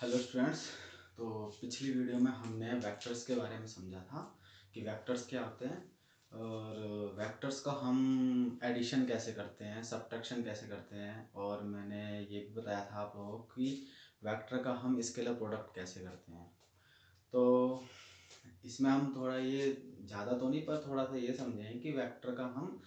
Hello students. तो पिछली video में हमने वेक्टर्स के बारे में समझा था कि वेक्टर्स क्या होते हैं और वेक्टर्स का हम एडिशन कैसे करते हैं, सब्ट्रैक्शन कैसे करते हैं, और मैंने ये भी बताया था आप लोगों को कि वेक्टर का हम स्केलर प्रोडक्ट कैसे करते हैं। तो इसमें हम थोड़ा ये ज़्यादा तो नहीं पर थोड़ा सा ये समझें कि वेक्टर का हम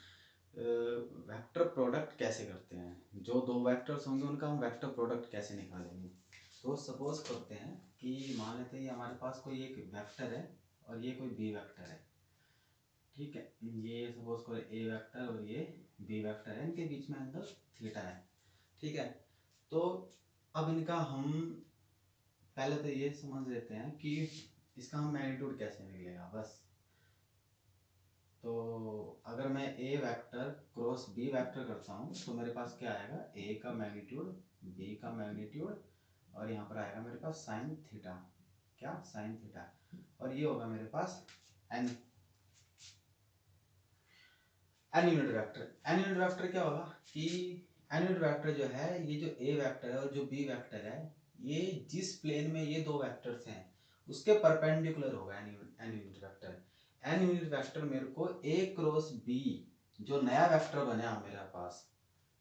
वेक्टर प्रोडक्ट कैसे करते हैं। जो दो वेक्टर्स होंगे उनका हम वेक्टर प्रोडक्ट कैसे निकालेंगे। तो सपोज करते हैं कि मान लेते हैं हमारे पास कोई एक वेक्टर है और ये कोई बी वेक्टर है। ठीक है, ये सपोज करो ए वेक्टर और ये बी वेक्टर है, इनके बीच में एंगल थीटा है। ठीक है, तो अब इनका हम पहले तो ये समझ लेते हैं कि इसका हम मैग्नीट्यूड कैसे निकलेगा बस। तो अगर मैं ए वेक्टर क्रॉस बी वेक्टर करता हूँ तो मेरे पास क्या आएगा, ए का मैग्नीट्यूड, बी का मैग्नीट्यूड, और यहाँ पर आएगा मेरे पास साइन थीटा। क्या, साइन थीटा। और ये होगा मेरे पास n n unit vector. N unit vector क्या होगा कि एन यूनिट वेक्टर जो है, ये जो ए वेक्टर है और जो बी वेक्टर है, ये जिस प्लेन में ये दो वेक्टर्स हैं उसके परपेंडिकुलर होगा N unit vector. N unit vector मेरे को ए क्रॉस बी, जो नया वेक्टर बना मेरे पास,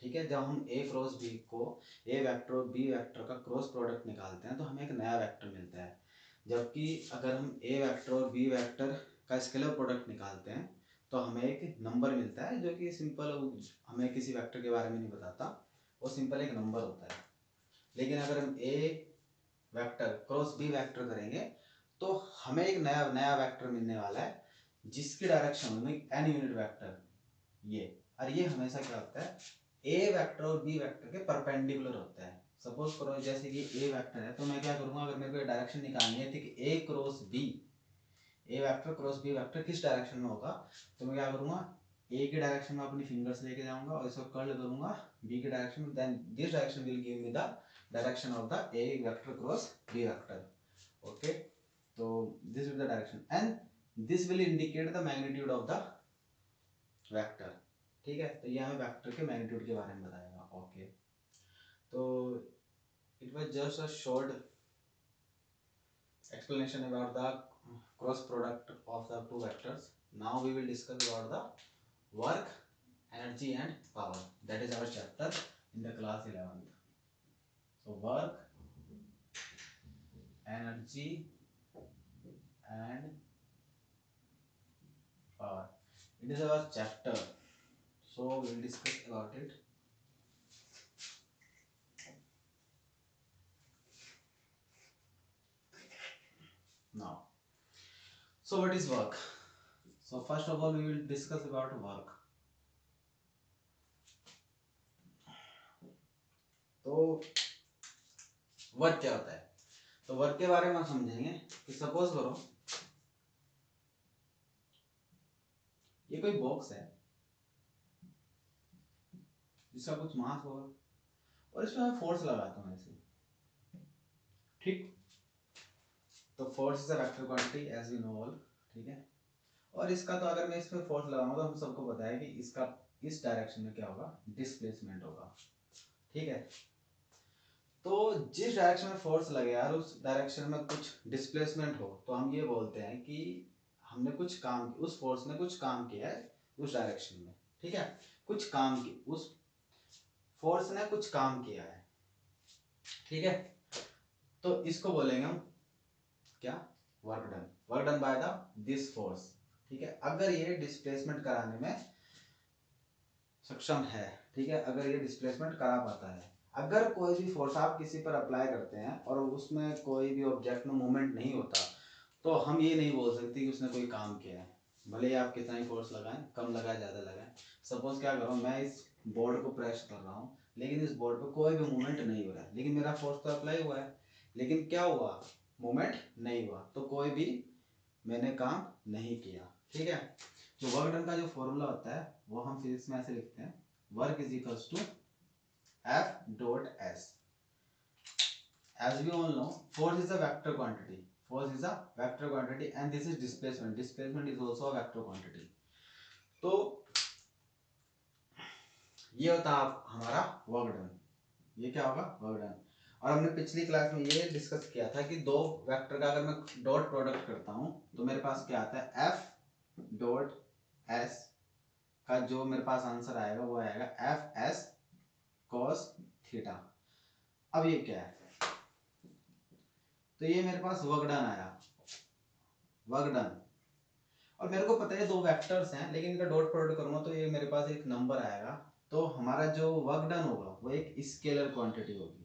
ठीक है, जब हम ए क्रॉस बी को, ए वेक्टर और बी वेक्टर का क्रॉस प्रोडक्ट निकालते हैं तो हमें एक नया वेक्टर मिलता है। जबकि अगर हम ए वेक्टर और बी वेक्टर का स्केलर प्रोडक्ट निकालते हैं तो हमें एक नंबर मिलता है जो कि सिंपल, हमें किसी वेक्टर के बारे में नहीं बताता, वो सिंपल एक नंबर होता है। लेकिन अगर हम ए वेक्टर क्रॉस बी वेक्टर करेंगे तो हमें एक नया नया वेक्टर मिलने वाला है जिसकी डायरेक्शन होगी एन यूनिट वेक्टर ये। और ये हमेशा क्या होता है, ए वेक्टर और बी वेक्टर के परपेंडिकुलर होता है। सपोज करो जैसे कि ए वेक्टर है तो मैं क्या करूंगा, अगर मेरे को डायरेक्शन निकालनी है कि ए क्रॉस बी, ए वेक्टर क्रॉस बी वेक्टर किस डायरेक्शन में होगा, तो मैं क्या करूंगा, ए की डायरेक्शन में अपनी फिंगर्स लेके जाऊंगा और इसको कर्ल करूंगा बी की डायरेक्शन में, then this direction will give me the direction of the A vector cross B vector. Okay, तो this is the direction and this will indicate the magnitude of the vector. ठीक है, तो ये हमें vector के magnitude के बारे में बताएगा। ओके, तो it was just a short explanation about the cross product of the two vectors. Now we will discuss about the work, energy and power. That is our chapter in the class 11th. So work, energy and power. It is our chapter. So we will discuss about it. Now, so what is work? So first of all we will discuss about work. तो work क्या होता है, तो work के बारे में हम समझेंगे कि सपोज करो ये कोई बॉक्स है जिसका कुछ मास होगा और इसमें मैं फोर्स लगाता हूँ ऐसे। ठीक, तो force is a vector quantity as we know all. ठीक है, और इसका तो अगर मैं इस पे फोर्स लगाऊंगा तो हम सबको पता है कि इसका इस डायरेक्शन में क्या होगा, डिस्प्लेसमेंट होगा। ठीक है, तो जिस डायरेक्शन में फोर्स लगे और उस डायरेक्शन में कुछ डिस्प्लेसमेंट हो तो हम ये बोलते हैं कि हमने कुछ काम, उस फोर्स ने कुछ काम किया है उस डायरेक्शन में। ठीक है, कुछ काम की, उस फोर्स ने कुछ काम किया है। ठीक है, तो इसको बोलेंगे हम क्या, work done, work done by the this force. ठीक है, अगर ये डिस्प्लेसमेंट कराने में सक्षम है, ठीक है, अगर ये डिस्प्लेसमेंट करा पाता है। अगर कोई भी फोर्स आप किसी पर अप्लाई करते हैं और उसमें कोई भी ऑब्जेक्ट में मूवमेंट नहीं होता तो हम ये नहीं बोल सकते कि उसने कोई काम किया है, भले ही आप कितना ही फोर्स लगाएं, कम लगाए ज़्यादा लगाएं। सपोज क्या करो, मैं इस बोर्ड को प्रेस कर रहा हूँ लेकिन इस बोर्ड पर कोई भी मूवमेंट नहीं हो रहा है, लेकिन मेरा फोर्स तो अप्लाई हुआ है, लेकिन क्या हुआ, मूवमेंट नहीं हुआ, तो कोई भी मैंने काम नहीं किया। ठीक है, जो वर्क डन का जो फॉर्मूला होता है वो हम फिजिक्स में ऐसे लिखते हैं, work is equals to F dot S. As we all know force is a vector quantity, force is a vector quantity and this is displacement, displacement is also a vector quantity। तो ये होता है हमारा work done, ये क्या होगा, work done. और हमने पिछली क्लास में ये डिस्कस किया था कि दो वेक्टर का अगर मैं डॉट प्रोडक्ट करता हूँ तो मेरे पास क्या आता है, एफ डॉट एस का जो मेरे पास आंसर आएगा वो आएगा एफ एस कॉस थीटा। अब ये क्या है, तो ये मेरे पास वर्क डन आया, वर्क डन। और मेरे को पता है दो वेक्टर्स हैं, लेकिन इनका डॉट प्रोडक्ट करूंगा तो ये मेरे पास एक नंबर आएगा। तो हमारा जो वर्क डन होगा वो एक स्केलर क्वांटिटी होगी।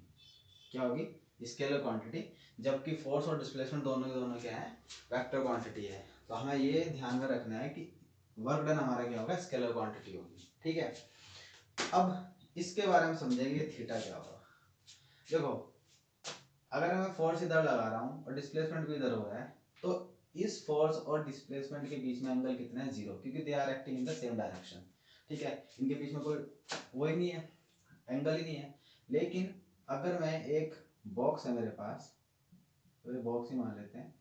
क्या होगी, स्केलर क्वांटिटी। जबकि फोर्स और डिस्प्लेसमेंट दोनों क्या है, वेक्टर क्वांटिटी है। तो हमें ये ध्यान में रखना है कि वर्क डन हमारा क्या होगा, स्केलर क्वांटिटी होगी। ठीक है, अब इसके बारे में समझेंगे थीटा क्या होगा। देखो, अगर मैं फोर्स इधर लगा रहा हूँ और डिस्प्लेसमेंट भी इधर हो रहा है, तो इस फोर्स और डिस्प्लेसमेंट के बीच में एंगल कितना है, 0, क्योंकि they are acting in the same direction. ठीक है, इनके बीच में कोई वो ही नहीं है, एंगल ही नहीं है। लेकिन अगर मैं एक बॉक्स है मेरे पास, तो ये बॉक्स ही मान लेते हैं।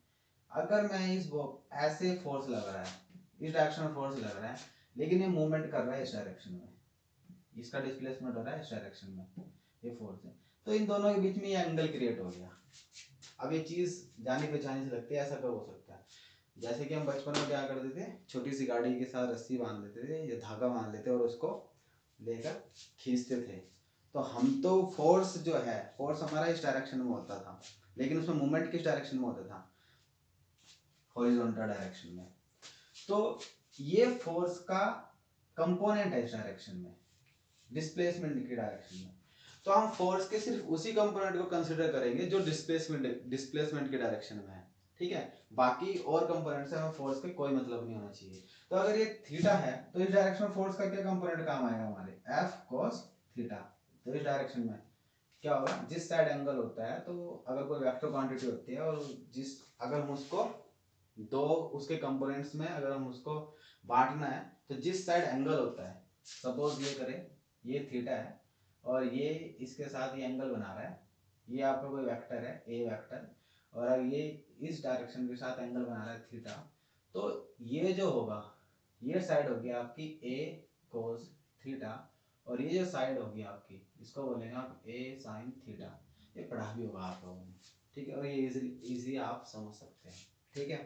अगर मैं इस बॉक्स ऐसे फोर्स लग रहा है, इस डायरेक्शन में फोर्स लग रहा है, लेकिन ये मूवमेंट कर रहा है इस डायरेक्शन में, इसका डिस्प्लेसमेंट हो रहा है इस डायरेक्शन में, ये फोर्स है, तो इन दोनों के बीच में ये एंगल क्रिएट हो गया। अब ये चीज जानी पहचानी से लगती है, ऐसा कब हो सकता है, जैसे कि हम बचपन में क्या करते थे, छोटी सी गाड़ी के साथ रस्सी बांध लेते थे या धागा बांध लेते और उसको लेकर खींचते थे। तो हम तो फोर्स जो है, फोर्स हमारा इस डायरेक्शन में होता था, लेकिन उसमें मूवमेंट किस डायरेक्शन में होता था, हॉरिजॉन्टल डायरेक्शन में। तो ये फोर्स का कंपोनेंट है इस डायरेक्शन में, डिस्प्लेसमेंट की डायरेक्शन में। तो हम फोर्स के सिर्फ उसी कंपोनेंट को कंसीडर करेंगे जो डिस्प्लेसमेंट के डायरेक्शन में है। ठीक है, बाकी और कंपोनेंट से हमें फोर्स के कोई मतलब नहीं होना चाहिए। तो अगर ये थीटा है तो इस डायरेक्शन में फोर्स का क्या कंपोनेंट काम आएगा हमारे, एफ कॉस थीटा। तो इस डायरेक्शन में क्या होगा, जिस साइड एंगल होता है, तो अगर कोई वेक्टर क्वांटिटी होती है और जिस अगर हम उसको दो उसके कंपोनेंट्स में अगर हम उसको बांटना है, तो जिस साइड एंगल होता है, सपोज ये करें ये थीटा है और ये इसके साथ ये एंगल बना रहा है, ये आपका कोई वेक्टर है ए वेक्टर, और ये इस डायरेक्शन के साथ एंगल बना रहा है थीटा, तो ये जो होगा, ये साइड होगी आपकी ए कोस थीटा, और ये जो साइड होगी आपकी, इसको बोलेंगे आप ए साइन थीटा। ये पढ़ा भी होगा आप लोगों ने। ठीक है, और ये इजी आप समझ सकते हैं। ठीक है,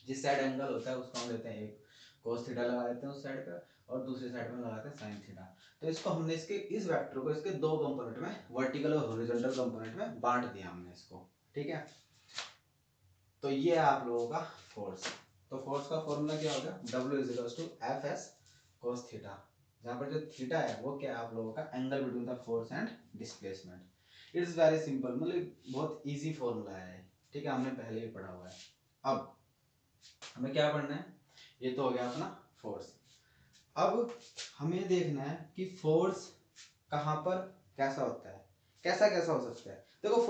जिस साइड एंगल होता है उसको हम लेते हैं एक कोस थीटा लगा देते हैं उस साइड पे, और दूसरी साइड में लगाते हैं साइन थीटा। तो इसको हमने इसके इस वेक्टर को इसके दो कंपोनेंट में, वर्टिकल और हॉरिजॉन्टल कंपोनेंट में बांट दिया हमने इसको। ठीक है, तो ये है आप लोगों का फोर्स। तो फोर्स का फॉर्मूला क्या होगा, W is to F S cos theta, जहाँ पर जो थीटा है वो क्या है आप लोगों का angle between the force and displacement. It's very simple, मतलब बहुत इजी फॉर्मूला है। ठीक है, हमने पहले ही पढ़ा हुआ है। अब हमें क्या पढ़ना है, ये तो हो गया अपना फोर्स। अब हमें देखना है कि फोर्स कहाँ पर कैसा होता है, कैसा कैसा हो सकता है। देखो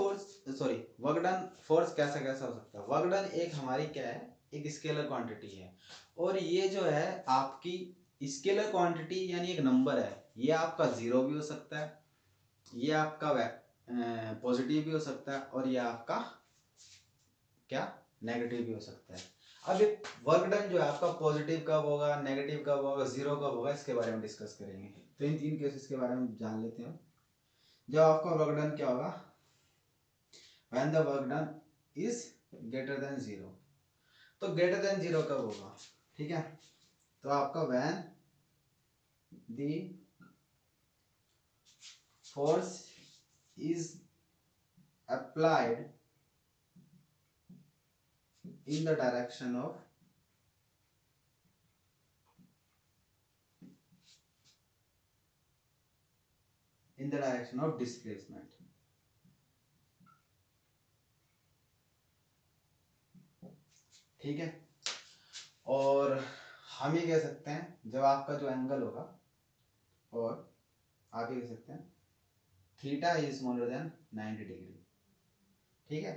वर्क डन, फोर्स कैसा कैसा हो सकता है। वर्क डन एक हमारी क्या है, एक स्केलर क्वांटिटी है, और ये जो है आपकी स्केलर क्वांटिटी यानी एक नंबर है, ये आपका 0 भी हो सकता है, ये आपका पॉजिटिव भी हो सकता है, और ये आपका क्या नेगेटिव भी हो सकता है। अब ये वर्क डन जो है आपका पॉजिटिव कब होगा, नेगेटिव कब होगा, 0 कब होगा, इसके बारे में डिस्कस करेंगे। तो इन तीन केसेस के बारे में जान लेते हैं। जब आपका वर्क डन क्या होगा, when the work done is greater than 0। तो ग्रेटर देन 0 कब होगा, ठीक है, तो आपका when the force is applied in the direction of displacement। ठीक है, और हम ये कह सकते हैं जब आपका जो एंगल होगा, और आप ये कह सकते हैं theta is smaller than 90 degree. ठीक है,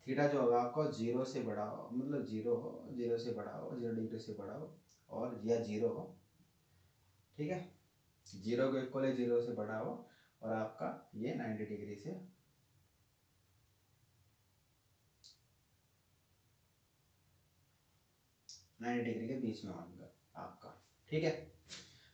थीटा जो होगा आपको 0 से बड़ा हो, मतलब 0 हो, 0 से बड़ा हो, 0 डिग्री से बड़ा हो, और या 0 हो। ठीक है, 0 को इक्वल है, 0 से बड़ा हो, और आपका ये 90 डिग्री से 90 डिग्री के बीच में होगा आपका। ठीक है,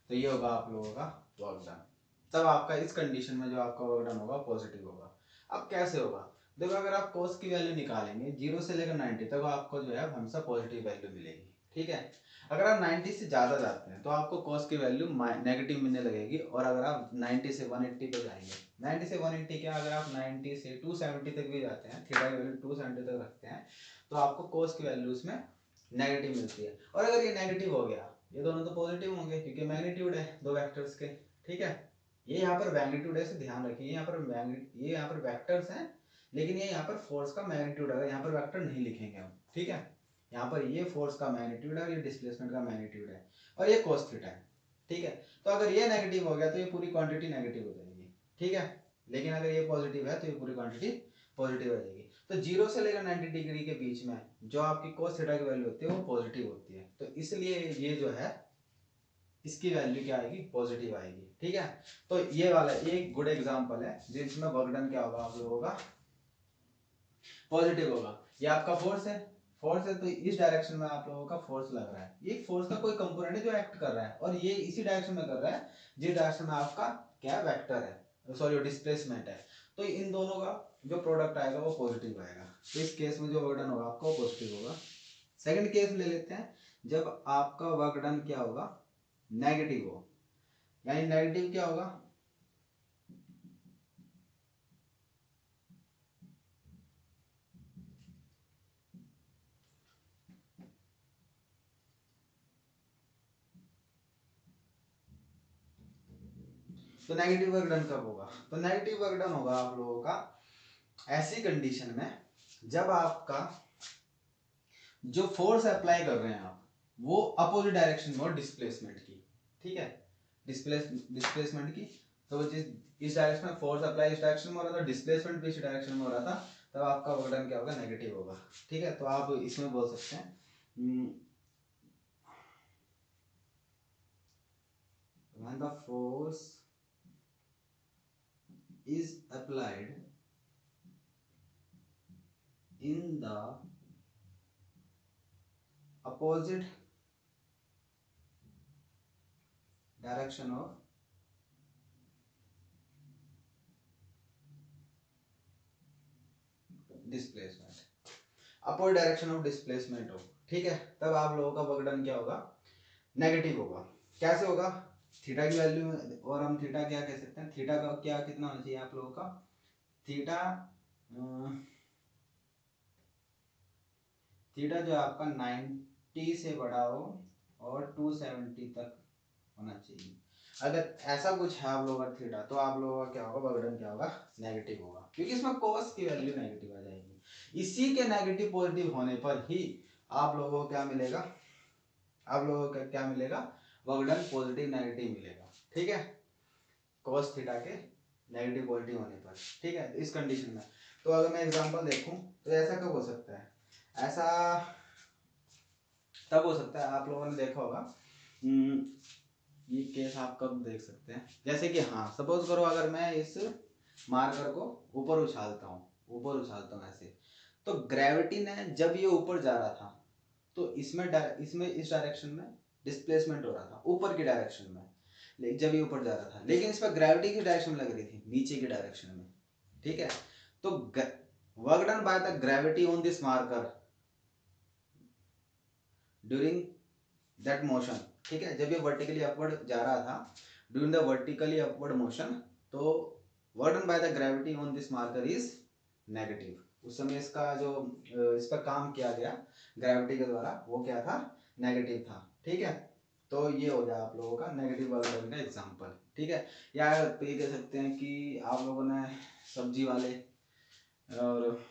तो ये होगा आप लोगों का वर्क डन। तब आपका इस कंडीशन में जो आपका वर्क डन होगा पॉजिटिव होगा। अब कैसे होगा, देखो अगर आप cos की वैल्यू निकालेंगे 0 से लेकर 90 तक आपको जो है हमेशा पॉजिटिव वैल्यू मिलेगी, ठीक है। अगर आप 90 से ज़्यादा जाते हैं तो आपको cos की वैल्यू नेगेटिव मिलने लगेगी, और अगर आप 90 से 180 पे जाएंगे, 90 से 180 क्या, अगर आप 90 से 270 तक भी जाते हैं, थीटा की वैल्यू 270 तक रखते हैं, तो आपको cos की वैल्यू उसमें नेगेटिव मिलती है। और अगर ये नेगेटिव हो गया, ये दोनों तो पॉजिटिव होंगे क्योंकि मैग्नीट्यूड है दो वेक्टर्स के, ठीक है। ये यहाँ पर मैग्नीट्यूड है, से ध्यान रखिए, ये यहाँ पर वेक्टर्स हैं, लेकिन ये यहाँ पर फोर्स का मैग्नीट्यूड है, यहाँ पर वेक्टर नहीं लिखेंगे हम, ठीक है। यहाँ पर ये फोर्स का मैग्नीट्यूड है और ये डिस्प्लेसमेंट का मैग्नीट्यूड है, और ये cos थीटा है, ठीक है। तो अगर ये नेगेटिव हो गया तो ये पूरी क्वांटिटी नेगेटिव हो जाएगी, ठीक है। लेकिन अगर ये पॉजिटिव है तो ये पूरी क्वांटिटी पॉजिटिव हो जाएगी। तो 0 से लेकर 90 डिग्री के बीच में जो आपकी cos थीटा की वैल्यू होती है वो पॉजिटिव होती है, तो इसलिए ये जो है इसकी वैल्यू क्या आएगी, पॉजिटिव आएगी, ठीक है। तो ये वाला एक गुड एग्जांपल है जिसमें वर्क डन क्या होगा आप लोगों का, पॉजिटिव होगा। ये आपका फोर्स है, फोर्स है तो इस डायरेक्शन में आप लोगों का फोर्स लग रहा है, ये फोर्स का कोई कंपोनेंट है जो एक्ट कर रहा है, और ये इसी डायरेक्शन में कर रहा है जिस डायरेक्शन में आपका क्या वेक्टर है, सॉरी डिस्प्लेसमेंट है। तो इन दोनों का जो प्रोडक्ट आएगा वो पॉजिटिव आएगा, तो इस केस में जो वर्क डन होगा आपका वो पॉजिटिव होगा। सेकंड केस ले लेते हैं, जब आपका वर्क डन क्या होगा, नेगेटिव हो, यानी नेगेटिव क्या होगा, तो नेगेटिव वर्क डन कब होगा, तो नेगेटिव वर्क डन होगा आप लोगों का ऐसी कंडीशन में जब आपका जो फोर्स अप्लाई कर रहे हैं आप वो अपोजिट डायरेक्शन में हो डिस्प्लेसमेंट की, ठीक है, डिस्प्लेसमेंट की। तो जिस इस डायरेक्शन में फोर्स अप्लाई इस डायरेक्शन में हो रहा था, डिस्प्लेसमेंट भी इस डायरेक्शन में हो रहा था, तब आपका वर्क डन क्या होगा, नेगेटिव होगा, ठीक है। तो आप इसमें बोल सकते हैं when the force is applied in the opposite direction of displacement, opposite direction of displacement हो, ठीक है, तब आप लोगों का वर्क डन क्या होगा, नेगेटिव होगा। कैसे होगा, थीटा की वैल्यू, और हम थीटा क्या कह सकते हैं, थीटा का क्या कितना होना चाहिए आप लोगों का, थीटा थीटा जो आपका 90 से बड़ा हो और 270 तक होना चाहिए। अगर ऐसा कुछ है आप लोगों का थीटा, तो आप लोगों का क्या होगा, वर्क डन क्या होगा, नेगेटिव होगा, क्योंकि इसमें cos की वैल्यू नेगेटिव आ जाएगी। इसी के नेगेटिव पॉजिटिव होने पर ही आप लोगों को क्या मिलेगा, आप लोगों को क्या मिलेगा, वर्क डन पॉजिटिव नेगेटिव मिलेगा, ठीक है, cos थीटा के नेगेटिव पॉजिटिव होने पर, ठीक है। इस कंडीशन में तो अगर मैं एग्जांपल देखूं तो ऐसा कब हो सकता है, ऐसा तब हो सकता है, आप लोगों ने देखा होगा, ये केस आप कब देख सकते हैं, जैसे कि हाँ सपोज करो अगर मैं इस मार्कर को ऊपर उछालता हूँ ऐसे, तो ग्रेविटी ने जब ये ऊपर जा रहा था तो इसमें इस डायरेक्शन में डिस्प्लेसमेंट हो रहा था ऊपर की डायरेक्शन में, जब ये ऊपर जा रहा था, लेकिन इस पर ग्रेविटी की डायरेक्शन लग रही थी नीचे की डायरेक्शन में, ठीक है। तो work done by the gravity on this marker during that motion, ठीक है, जब ये वर्टिकली अपवर्ड जा रहा था, during the vertically upward motion, तो work done by the gravity on this marker is negative. उस समय इसका जो इस पर काम किया गया ग्रेविटी के द्वारा वो क्या था, नेगेटिव था, ठीक है। तो ये हो गया आप लोगों का नेगेटिव वर्क डन का एग्जांपल, ठीक है। या तो ये कह सकते हैं कि आप लोगों ने सब्जी वाले और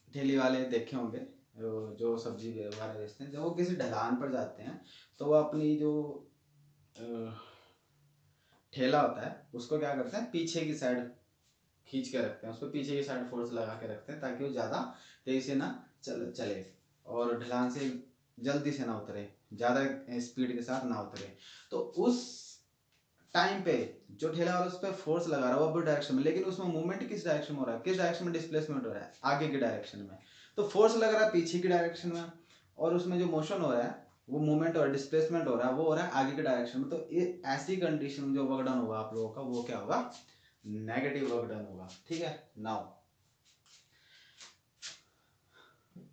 ठेली वाले देखे होंगे, जो सब्जी वगैरह बेचते हैं, जब वो किसी ढलान पर जाते हैं तो वो अपनी जो ठेला होता है उसको क्या करते हैं, पीछे की साइड खींच के रखते हैं, उसको पीछे की साइड फोर्स लगा के रखते हैं ताकि वो ज़्यादा तेजी से ना चले और ढलान से जल्दी से ना उतरे, ज़्यादा स्पीड के साथ ना उतरे। तो उस टाइम पे जो ठेला वाला उस पर फोर्स लगा रहा है वो अपोजिट डायरेक्शन में, लेकिन उसमें मूवमेंट किस डायरेक्शन में हो रहा है, किस डायरेक्शन में डिस्प्लेसमेंट हो रहा है, आगे की डायरेक्शन में। तो फोर्स लग रहा है पीछे की डायरेक्शन में, और उसमें जो मोशन हो रहा है वो मूवमेंट और डिस्प्लेसमेंट हो रहा है वो हो रहा है आगे के डायरेक्शन में। तो ये ऐसी कंडीशन में जो वर्क डन होगा आप लोगों का वो क्या होगा, नेगेटिव वर्क डन होगा, ठीक है। नाउ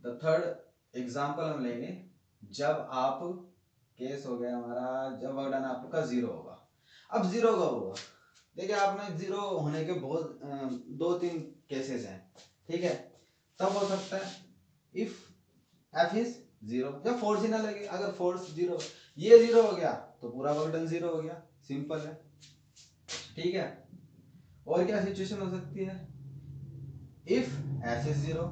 द थर्ड एग्जाम्पल हम लेंगे, जब आप केस हो गया हमारा, जब वर्क डन आपका 0 होगा। अब 0 कब होगा? देखिए आपने 0 होने के बहुत 2-3 केसेस हैं, ठीक है। तब हो सकता है इफ एफ इज 0, जब फोर्स ही ना लगे। अगर फोर्स 0, ये 0 हो गया तो पूरा वर्क डन 0 हो गया, सिंपल है, ठीक है। और क्या सिचुएशन हो सकती है? इफ एफ इज 0,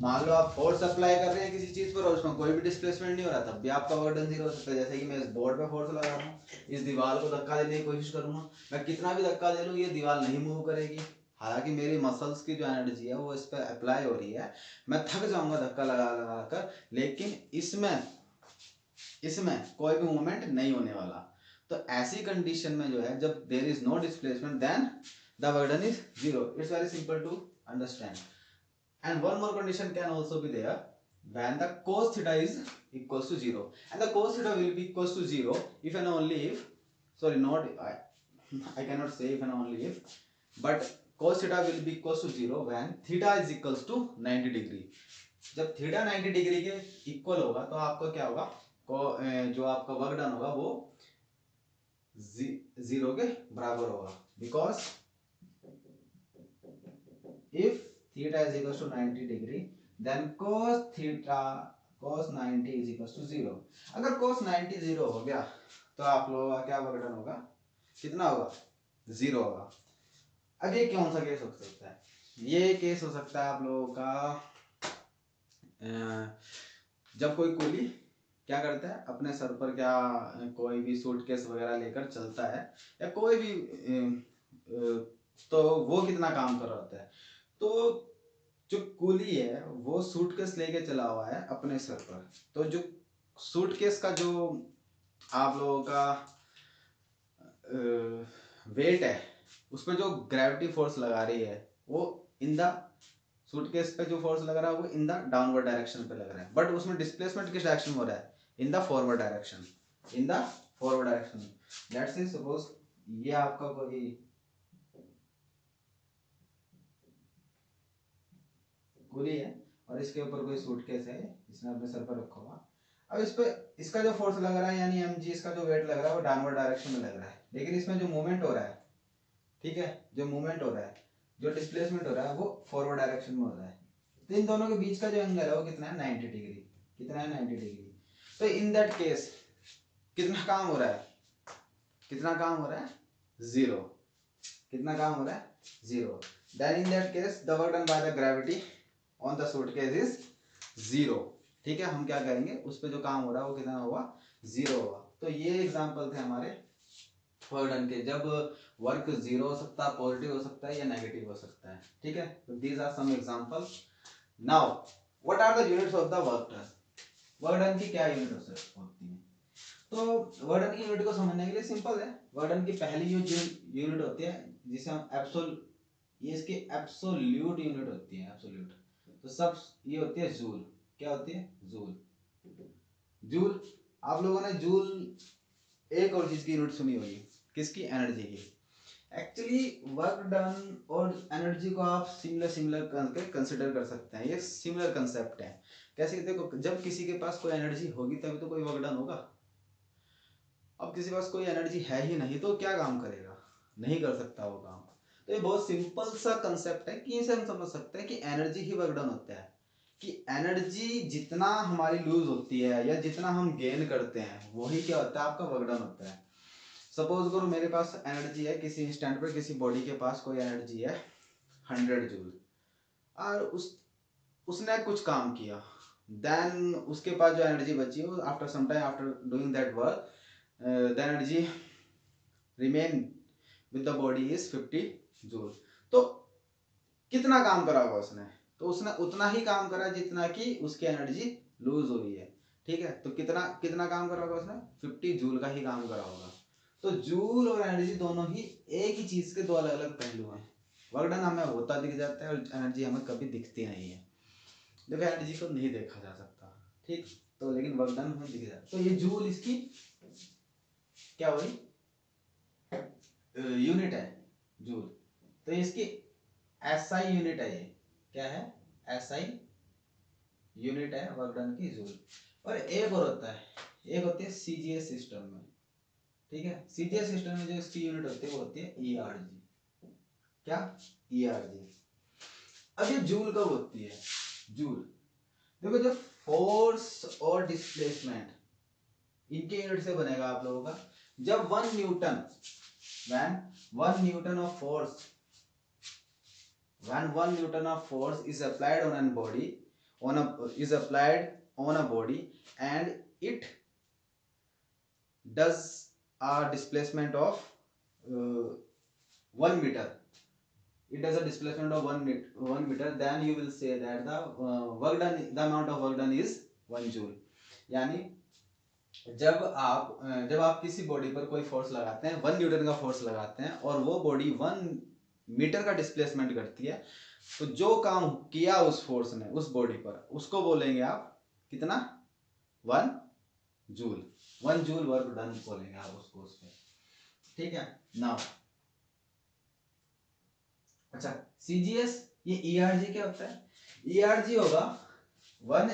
मान लो आप फोर्स अप्लाई कर रहे हैं किसी चीज पर और उसमें कोई भी डिस्प्लेसमेंट नहीं हो रहा, तब भी आपका वर्क डन 0 हो सकता है। जैसे कि मैं इस बोर्ड पे फोर्स लगा रहा हूँ, इस दीवार को धक्का देने की कोशिश करूंगा, मैं कितना भी धक्का दे लूँ ये दीवार नहीं मूव करेगी। हालांकि मेरी मसल्स की जो एनर्जी है वो इस पर अप्लाई हो रही है, मैं थक जाऊंगा धक्का लगा लगा कर, लेकिन इसमें कोई भी मूवमेंट नहीं होने वाला। तो ऐसी कंडीशन में जो है, जब there is no displacement then the work done is 0। It's very simple to understand. And one more condition can also be there, when the cos theta is equals to 0, and the cos theta will be equals to 0 if and only if, sorry, not I cannot say if and only if, but cos theta will be equals to 0 when theta is equals to 90 degree। जब theta 90 degree के equal होगा तो आपका क्या होगा, जो आपका work done होगा वो 0 के बराबर होगा। Because if theta is equals to 90 degree, then cos 90 is equals to 0। अगर cos 90 0 हो गया तो आप लोगों का क्या वर्क डन होगा, कितना होगा, 0 होगा। अब ये कौन सा केस हो सकता है? ये केस हो सकता है आप लोगों का जब कोई कूली क्या करता है, अपने सर पर क्या कोई भी सूटकेस वगैरह लेकर चलता है, या कोई भी तो वो कितना काम कर रहा होता है। तो जो कूली है वो सूटकेस लेके चला हुआ है अपने सर पर, तो जो सूटकेस का जो आप लोगों का वेट है उस पर जो ग्रेविटी फोर्स लगा रही है वो इन द सूटकेस पे जो फोर्स लग रहा है वो इन द डाउनवर्ड डायरेक्शन पे लग रहा है, बट उसमें डिस्प्लेसमेंट किस डायरेक्शन में हो रहा है, in the forward direction, in the forward direction. Let's say suppose ये आपका कोई कूली है और इसके ऊपर कोई सूटकेस है, इसने अपने सर पर रखा हुआ। अब इस पे इसका जो फोर्स लग रहा है यानी mg, इसका जो वेट लग रहा है वो डाउनवर्ड डायरेक्शन में लग रहा है, लेकिन इसमें जो मूवमेंट हो रहा है, ठीक है, जो मूवमेंट हो रहा है, जो डिस्प्लेसमेंट हो रहा है वो फॉरवर्ड डायरेक्शन में हो रहा है। तो इन दोनों के बीच का जो एंगल है वो कितना है, 90 डिग्री। कितना है, 90 डिग्री। तो इन दैट केस कितना काम हो रहा है, कितना काम हो रहा है, 0। कितना काम हो रहा है, 0। Then in that case the work done by the gravity on the suitcase is 0। ठीक है, हम क्या करेंगे, उस पर जो काम हो रहा है वो कितना होगा, 0 होगा। तो ये एग्जांपल थे हमारे वर्क डन के, जब वर्क 0 हो सकता है, पॉजिटिव हो सकता है या नेगेटिव हो सकता है। ठीक है, तो these are some examples. Now what are the units of the work done? Work done की क्या यूनिट होती है? तो वर्क डन की यूनिट को समझने के लिए सिंपल है। वर्क डन की पहली यूनिट होती है जिसे हम ये इसकी एब्सोल्यूट यूनिट होती है, एब्सोल्यूट। तो सब ये होती है जूल। क्या होती है, जूल। जूल, आप लोगों ने जूल एक और चीज की यूनिट सुनी होगी, किसकी, एनर्जी की। एक्चुअली वर्क डन और एनर्जी को आप सिमिलर करके कंसिडर कर सकते हैं, ये सिमिलर कंसेप्ट है। कैसे, देखो जब किसी के पास कोई एनर्जी होगी तभी तो कोई वर्क डन होगा। अब किसी के पास कोई एनर्जी है ही नहीं तो क्या काम करेगा, नहीं कर सकता वो काम। तो ये बहुत सिंपल सा कंसेप्ट है कि इसे हम समझ सकते हैं कि एनर्जी ही वर्क डन होता है, कि एनर्जी जितना हमारी लूज होती है या जितना हम गेन करते हैं वही क्या होता है, आपका वर्क डन होता है। सपोज करो मेरे पास एनर्जी है, किसी इंस्टेंट पर किसी बॉडी के पास कोई एनर्जी है 100 जूल, और उसने कुछ काम किया, देन उसके पास जो एनर्जी बची है after some time after doing that work the energy remain with the body is 50 joule. तो कितना काम करा होगा उसने, तो उसने उतना ही काम करा जितना कि उसकी एनर्जी लूज हुई है। ठीक है, तो कितना कितना काम करा होगा उसने, 50 जूल का ही काम करा होगा। तो जूल और एनर्जी दोनों ही एक ही चीज के दो अलग अलग पहलू हैं। वर्क डन हमें होता दिख जाता है और एनर्जी हमें कभी दिखती नहीं है। देखो एनर्जी को नहीं देखा जा सकता, ठीक, तो लेकिन वर्क डन हमें दिख जाता है। तो ये जूल इसकी क्या हुई, यूनिट है, जूल। तो इसकी एसआई यूनिट है, ये क्या है, एसआई यूनिट है वर्क डन की जूल। और एक और होता है, एक होती है सीजीएस सिस्टम में, ठीक है। सीजीएस सिस्टम में जो इसकी यूनिट होती है वो होती है ईआरजी। क्या? ईआरजी। अब ये जूल कब होती है? जूल, देखो जब फोर्स और डिस्प्लेसमेंट इनके यूनिट से बनेगा आप लोगों का, जब 1 Newton, when 1 Newton of force, when 1 newton of force is applied on a body, is applied on a body and it does a displacement of 1 meter, it does a displacement of 1 meter, then you will say that the work done, the amount of work done is 1 joule। यानी जब आप किसी body पर कोई force लगाते हैं, 1 Newton का force लगाते हैं और वो बॉडी 1 मीटर का डिस्प्लेसमेंट करती है, तो जो काम किया उस फोर्स ने उस बॉडी पर, उसको बोलेंगे आप कितना? 1 जूल। 1 जूल वर्क डन बोलेंगे आप उसको उस पर, ठीक है। नाउ अच्छा, सीजीएस, ये ईआरजी क्या होता है? ईआरजी होगा 1,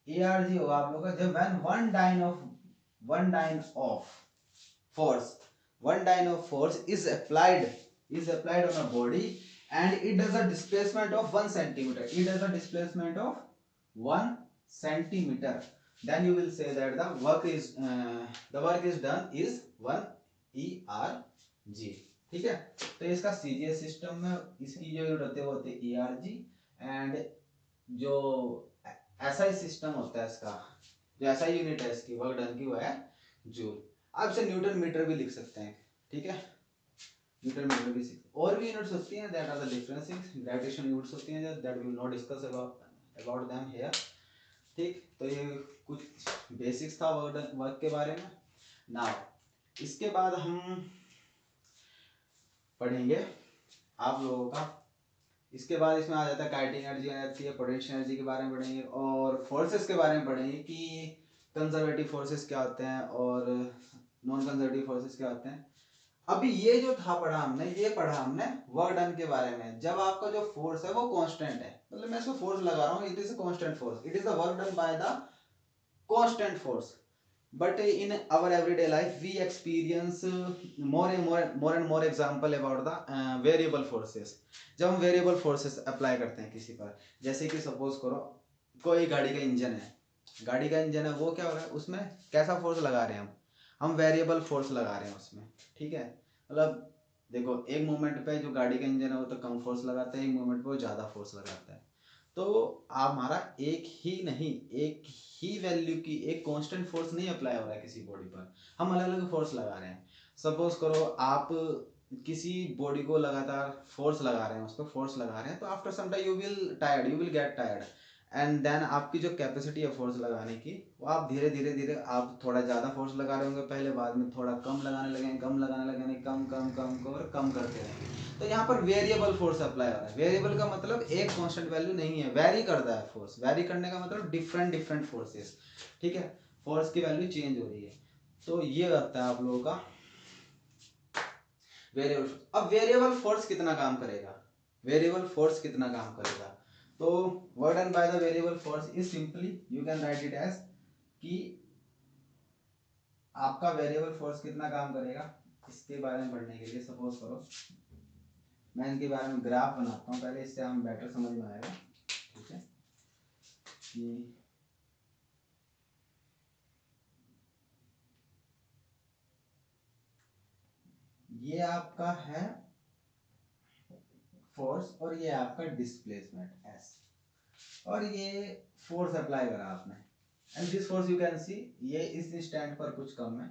ईआरजी होगा आप लोग का जब one dyne of force, 1 dyne of force is applied on a body and it does a displacement of 1 centimeter, it does a displacement of 1 centimeter, then you will say that the work is done is 1 ERG, ठीक है। तो इसका CGS system में इसकी जो unit होती है वो होती है ERG, एंड जो एसआई सिस्टम होता है इसका, जो एसआई यूनिट है इसकी वर्क डन की वो है जूल। आप इसे न्यूटन मीटर भी लिख सकते हैं, ठीक है। न्यूटन मीटर भी और भी यूनिट्स होती हैं, that are the different things, gravitation units होती हैं that we will not discuss about them here, ठीक। तो ये कुछ बेसिक्स था वर्क के बारे में। नाउ इसके बाद हम पढ़ेंगे आप लोगों का, इसके बाद इसमें आ जाता है काइनेटिक एनर्जी आ जाती है, पोटेंशियल एनर्जी के बारे में पढ़ेंगे और फोर्सेस के बारे में पढ़ेंगे कि कंजर्वेटिव फोर्सेस क्या होते हैं और नॉन कंजर्वेटिव फोर्सेस क्या होते हैं। अभी ये जो था पढ़ा हमने, ये पढ़ा हमने वर्क डन के बारे में। जब आपका जो फोर्स है वो कांस्टेंट है, मतलब मैं इसको फोर्स लगा रहा हूँ, it is a constant force, it is the work done by the constant force, but in our everyday life we experience more and more example about the variable forces। जब हम variable forces apply करते हैं किसी पर, जैसे कि suppose करो कोई गाड़ी का इंजन है, गाड़ी का इंजन है, वो क्या हो रहा है, उसमें कैसा फोर्स लगा रहे हैं हम वेरिएबल फोर्स लगा रहे हैं उसमें, ठीक है। मतलब देखो एक मोमेंट पे जो गाड़ी का इंजन है वो तो कम फोर्स लगाता है, एक मोमेंट पे वो ज़्यादा फोर्स लगाता है। तो हमारा एक ही वैल्यू की एक कांस्टेंट फोर्स नहीं अप्लाई हो रहा है किसी बॉडी पर, हम अलग अलग फोर्स लगा रहे हैं। सपोज करो आप किसी बॉडी को लगातार फोर्स लगा रहे हैं, उस पर फोर्स लगा रहे हैं, तो after some time you will get tired, and then आपकी जो कैपेसिटी है फोर्स लगाने की, वो आप धीरे धीरे आप थोड़ा ज़्यादा फोर्स लगा रहे होंगे पहले, बाद में थोड़ा कम लगाने लगेंगे, कम करते रहेंगे। तो यहाँ पर वेरिएबल फोर्स अप्लाई हो रहा है। वेरिएबल का मतलब एक कांस्टेंट वैल्यू नहीं है, वेरी करता है फोर्स। वेरी करने का मतलब डिफरेंट फोर्सेस, ठीक है, फोर्स की वैल्यू चेंज हो रही है। तो ये होता है आप लोगों का वेरिएबल। अब वेरिएबल फोर्स कितना काम करेगा, वेरिएबल फोर्स कितना काम करेगा, तो work done by the variable force is simply you can write it as कि आपका वेरिएबल फोर्स कितना काम करेगा। इसके बारे में पढ़ने के लिए सपोज करो मैं इनके बारे में ग्राफ बनाता हूँ पहले, इससे हम बेटर समझ में आएगा, ठीक है। कि ये आपका है फोर्स और ये आपका डिस्प्लेसमेंट एस, और ये फोर्स अप्लाई करा आपने, and this force you can see ये इस स्टैंड पर कुछ कम है,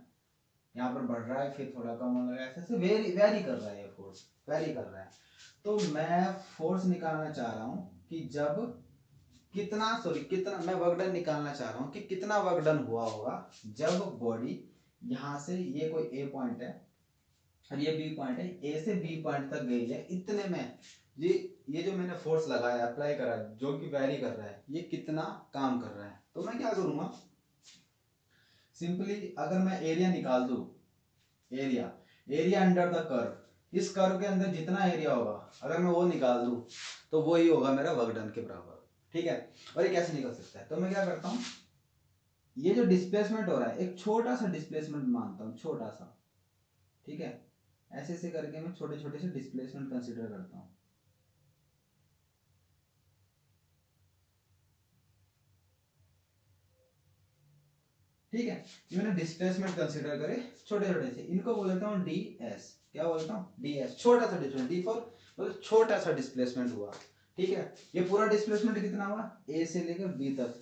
यहाँ पर बढ़ रहा है, फिर थोड़ा कम होने लगा, ऐसे वेरी कर रहा है, ये फोर्स वेरी कर रहा है। तो मैं फोर्स निकालना चाह रहा हूँ कि जब कितना मैं वर्क डन निकालना चाह रहा हूँ कि कितना वर्क डन हुआ होगा जब बॉडी यहाँ से, ये कोई ए पॉइंट है और ये बी पॉइंट है, ए से बी पॉइंट तक गई है, इतने में ये जो मैंने फोर्स लगाया अप्लाई करा जो कि वेरी कर रहा है, ये कितना काम कर रहा है। तो मैं क्या करूँगा, सिंपली अगर मैं एरिया निकाल दूं, एरिया अंडर द कर्व, इस कर्व के अंदर जितना एरिया होगा अगर मैं वो निकाल दूं तो वो ही होगा मेरा वर्क डन के बराबर। ठीक है। और ये कैसे निकल सकता है, तो मैं क्या करता हूँ, ये जो डिस्प्लेसमेंट हो रहा है एक छोटा सा डिस्प्लेसमेंट मानता हूँ, छोटा सा, ठीक है। ऐसे ऐसे करके मैं छोटे छोटे से डिस्प्लेसमेंट कंसीडर करता हूँ। ठीक है, ये मैंने डिस्प्लेसमेंट कंसीडर करे छोटे छोटे से, इनको बोलता हूँ डी एस। क्या बोलता हूँ, डी एस, छोटा सा डिस्प्लेसमेंट, डी फॉर मतलब छोटा सा डिस्प्लेसमेंट हुआ। ठीक है, ये पूरा डिस्प्लेसमेंट कितना हुआ, ए से लेकर बी तक,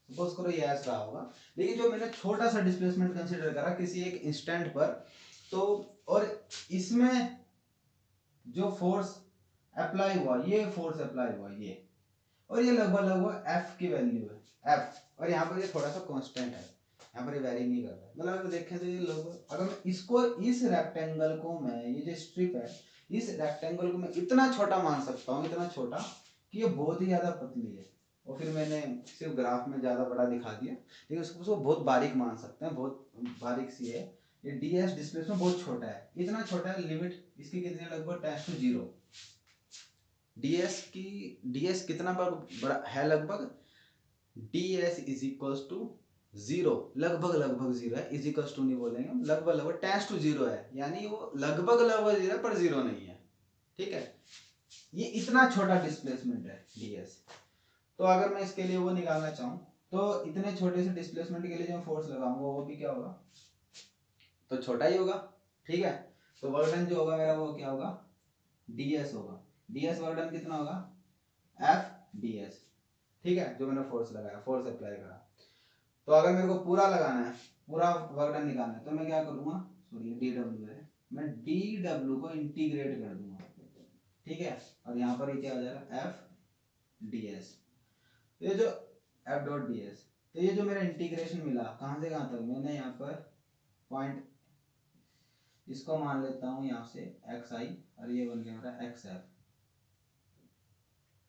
सपोज करो ये ऐसा होगा। लेकिन जो मैंने छोटा सा डिस्प्लेसमेंट कंसीडर करा किसी एक इंस्टेंट पर, तो और इसमें जो फोर्स अप्लाई हुआ, ये फोर्स अप्लाई हुआ ये, और ये लगभग लगभग एफ की वैल्यू है, एफ, और यहाँ पर ये थोड़ा सा कांस्टेंट है, यहाँ पर ये वेरी नहीं कर रहा है। मतलब अगर देखें तो ये लगभग, अगर मैं इसको, इस रेक्टेंगल को मैं, ये जो स्ट्रिप है, इस रेक्टेंगल को मैं इतना छोटा मान सकता हूँ, इतना छोटा कि ये बहुत ही ज्यादा पतली है। और फिर मैंने सिर्फ ग्राफ में ज्यादा बड़ा दिखा दिया, लेकिन उसको बहुत बारीक मान सकते हैं, बहुत बारीक सी है। ये डी एस डिस्प्लेसमेंट बहुत छोटा है, इतना छोटा है, लिमिट इसकी कितनी है, लगभग टेंस टू 0। ds कितना बड़ा है, लगभग ds इज इक्वल्स टू 0, लगभग लगभग 0 है, इज इक्वल्स टू नहीं बोलेंगे, लगभग लगभग टेंस टू 0 है, यानी वो लगभग लगभग 0 है पर 0 नहीं है। ठीक है, ये इतना छोटा डिस्प्लेसमेंट है ds। तो अगर मैं इसके लिए वो निकालना चाहूँ, तो इतने छोटे से डिस्प्लेसमेंट के लिए जो फोर्स लगाऊंगा वो भी क्या होगा, तो छोटा ही होगा। ठीक है, तो वर्क डन जो होगा मेरा वो क्या होगा, ds होगा। ds वर्क डन कितना होगा, एफ ds। ठीक है, जो मैंने फोर्स लगाया, फोर्स अप्लाई करा। तो अगर मेरे को पूरा लगाना है, पूरा वर्क डन निकालना है, तो मैं क्या करूंगा, सॉरी डी डब्ल्यू है, मैं डी डब्ल्यू को इंटीग्रेट कर दूंगा। ठीक है, और यहाँ पर ये क्या हो जाएगा, एफ डी एस। ये जो एफ डॉट डी एस, तो ये जो मेरा इंटीग्रेशन मिला कहाँ से कहाँ तक, मैंने यहाँ पर पॉइंट इसको मान लेता हूँ यहाँ से एक्स आई, और ये बन गया मेरा एक्स एफ।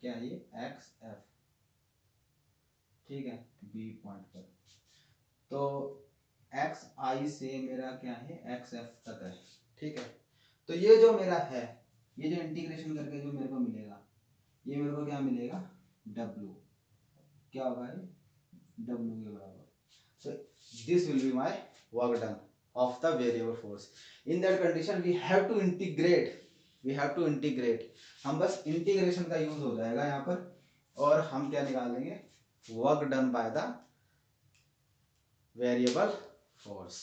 क्या ये एक्स एफ, ठीक है, बी पॉइंट पर। तो एक्स आई से मेरा क्या है, एक्स एफ तक है। ठीक है, तो ये जो मेरा है, ये जो इंटीग्रेशन करके जो मेरे को मिलेगा, ये मेरे को क्या मिलेगा, डब्ल्यू, क्या होगा ये, डब्ल्यू के बराबर। so this will be my work done of the variable force. In that condition we have to integrate, हम बस इंटीग्रेशन का यूज हो जाएगा यहाँ पर, और हम क्या निकाल देंगे, work done by the variable force।